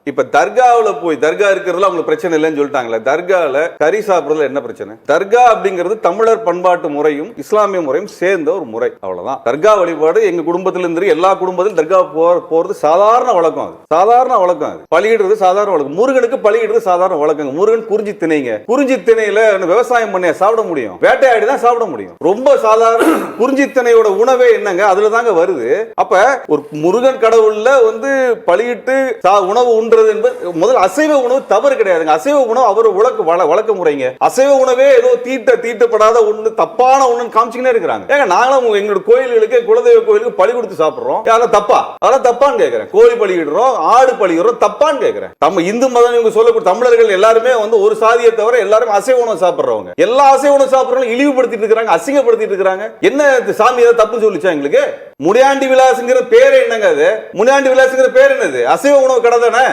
இப்ப தர்காவுல போய் தர்கா இருக்கிறதுல அவங்களுக்கு பிரச்சனை இல்லைன்னு சொல்லிட்டாங்களே, தர்கால கறி சாப்பிடுறதுல என்ன பிரச்சனை? தர்கா அப்படிங்கிறது தமிழர் பண்பாட்டு முறையும் இஸ்லாமிய முறையும் சேர்ந்த ஒரு முறை, அவ்வளவுதான். தர்கா வழிபாடு எங்க குடும்பத்துல இருந்து எல்லா குடும்பத்திலும் தர்கா போறது சாதாரண வழக்கம். அது சாதாரண வழக்கம். அது பலியிடுறது சாதாரண வழக்கம். முருகனுக்கு பலியிடுறது சாதாரண வழக்கம். முருகன் குறிஞ்சி திணைங்க. குறிஞ்சி திணையில விவசாயம் பண்ண சாப்பிட முடியும், வேட்டையாடி தான் சாப்பிட முடியும். ரொம்ப சாதாரண குறிஞ்சி திணையோட உணவே என்னங்க அதுல தாங்க வருது. அப்ப ஒரு முருகன் கடவுள்ல வந்து பலியிட்டு உணவு உண்றது என்பது முதல் அசைவ உணவு தவறு கிடையாதுங்க. அசைவ உணவு அவர் வழக்க முறைங்க. அசைவ உணவே ஏதோ தீட்டப்படாத ஒண்ணு தப்பான ஒண்ணு காமிச்சுக்கிட்டே இருக்கிறாங்க. ஏங்க நாங்களும் எங்களோட கோயில்களுக்கு குலதெய்வ கோயிலுக்கு பலி கொடுத்து சாப்பிடுறோம், அதெல்லாம் தப்பா? அதெல்லாம் தப்பான்னு கேட்கிறேன். கோழி பலியிடுறோம், ஆடு பலியிடுறோம், தப்பான்னு கேட்கிறேன். நம்ம இந்து மதம் இவங்க சொல்லக்கூடிய தமிழர்கள் எல்லாருமே வந்து ஒரு சாதியை தவிர எல்லாரும் அசைவ உணவு சாப்பிடுறவங்க. எல்லா அசைவ உணவு சாப்பிடுறவங்க இழிவுபடுத்திட்டு இருக்காங்க, அசிங்கப்படுத்திட்டு இருக்காங்க. என்ன சாமி ஏதாவது தப்புன்னு சொல்லிச்சா எங்களுக்கு? முனியாண்டி விலாசுங்கிற பேர் என்னங்க? அது முனியாண்டி விலாசுங்கிற பேர் என்னது? அசைவ உணவு கடை தானே.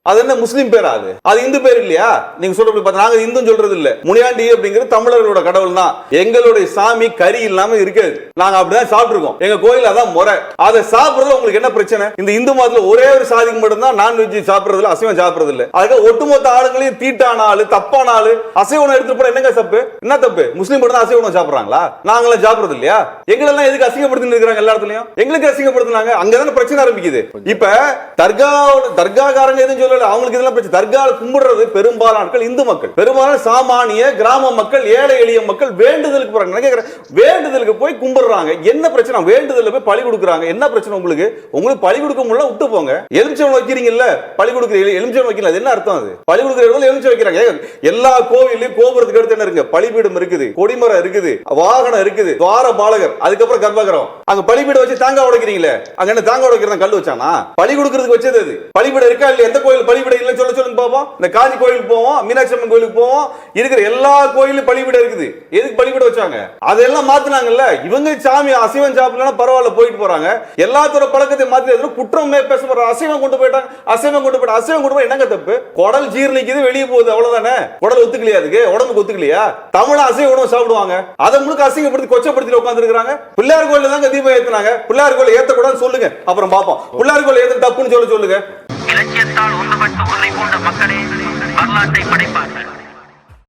அது என்ன முஸ்லீம் பேரா? அது இந்து பேர் இல்லையா? நீங்க சொல்ற நாங்க இந்து சொல்றது இல்ல. முனியாண்டி அப்படிங்கிறது தமிழர்களோட கடவுள் தான். எங்களுடைய சாமி கறி இல்லாம இருக்காது. நாங்க அப்படிதான் சாப்பிட்டுருக்கோம். எங்க கோயில் அதான் முறை. அதை சாப்பிடுறதுல உங்களுக்கு என்ன பிரச்சனை? இந்த இந்து மதத்துல ஒரே ஒரு சாதிக்கு மட்டும் தான் நான்வெஜ் சாப்பிடுறதுல, அசைவம் சாப்பிடுறது இல்ல. அதுக்கு ஒட்டுமொத்த ஆளுங்களையும் தீட்டான ஆளு, தப்பான ஆளு, அசைவ உணவு எடுத்துட்டு போற என்னங்க தப்பு? என்ன தப்பு? முஸ்லீம் மட்டும் தான் அசைவ உணவு சாப்பிடுறாங்களா? நாங்களாம் சாப்பிடுறது இல்லையா? எங்களெல்லாம் எதுக்கு அசிங்கப்படுத்தி இருக்கிறாங்க? எல்லா இடத்துலயும் எங்களுக்கு அசிங்கப்படுத்தினாங்க. அங்கதான பிரச்சனை ஆரம்பிக்குது. இப்ப தர்காக்காரங்க எதுவும் சொல்லல, அவங்களுக்கு இதெல்லாம் பிரச்சனை. தர்கால கும்பிடுறது பெரும்பாலான ஆட்கள் இந்து மக்கள், பெரும்பாலான சாமானிய கிராம மக்கள், ஏழை எளிய மக்கள் வேண்டுதலுக்கு போறாங்க. வேண்டுதலுக்கு போய் கும்பிடுறாங்க. என்ன பிரச்சனை? வேண்டுதல போய் பலி கொடுக்குறாங்க. என்ன பிரச்சனை உங்களுக்கு? உங்களுக்கு பலி கொடுக்க முடியல, விட்டு போங்க. எலுமிச்சம் வைக்கிறீங்கல்ல, பலி கொடுக்குறீங்க. எலுமிச்சம் வைக்கல, அது என்ன அர்த்தம்? அது பலி கொடுக்குற எலுமிச்சம் வைக்கிறாங்க. எல்லா கோவிலையும் கோபுரத்துக்கு அடுத்து என்ன இருக்கு? பலிபீடம் இருக்குது, கொடிமரம் இருக்குது, வாகனம் இருக்குது, துவார பாலகர், அதுக்கப்புறம் கர்ப்பகிரகம். அங்க பலிபீடம் வச்சு தேங்காய் உடைக்கிறீங்களே, அங்க என்ன தேங்காய் உடைக்கிறதா கல் வச்சானா? பலி கொடுக்கறதுக்கு வச்சது அது. பலிபீடம் இருக்கா இல்ல? எந்த கோயில் பலிபீடம் இல்ல சொல்லுங்க பாப்போம். இந்த காஞ்சி கோயிலுக்கு போவோம், மீனாட்சி அம்மன் கோயிலுக்கு போவோம், இருக்கிற எல்லா கோயிலும் பலிபீடம் இருக்குது. எதுக்கு பலிபீடம் வச்சாங்க? அதெல்லாம் மாத்தினாங்கல்ல. இவங்க சாமி அசைவம் சாப்பிடலாம் பரவாயில்ல, போயிட்டு போறாங்க. எல்லாத்தோட பழக்கத்தை மாத்தி குற்றமே பேசப்படுற. அசைவம் கொண்டு போயிட்டாங்க, அசைவம் கொண்டு போயிட்டு, அசைவம் கொண்டு போய் என்னங்க தப்பு? குடல் ஜீரணிக்குது, வெளியே போகுது, அவ்வளவுதானே. குடல் ஒத்துக்கலையா? அதுக்கு உடம்புக்கு ஒத்துக்கலையா? தமிழ் அசைவ உணவு சாப்பிடுவாங்க, அதை முழுக்க அசிங்கப்படுத்தி கொச்சப்படுத்தி உட்கார்ந்து இருக்காங்க. பிள்ளையார் கோயில தாங்க தீபம் ஏத்துனாங்க. பிள்ளையார் கோயில ஏத்தக்கூடாதுன்னு சொல்லுங்க, அப்புறம் பாப்போம். பிள்ளையார் கோயில ஏத்து தப்புன்னு சொல்லுங்க. இலக்கியத்தால் ஒன்றுபட்டு உன்னை போன்ற மக்களே வரலாற்றை படைப்பார்கள்.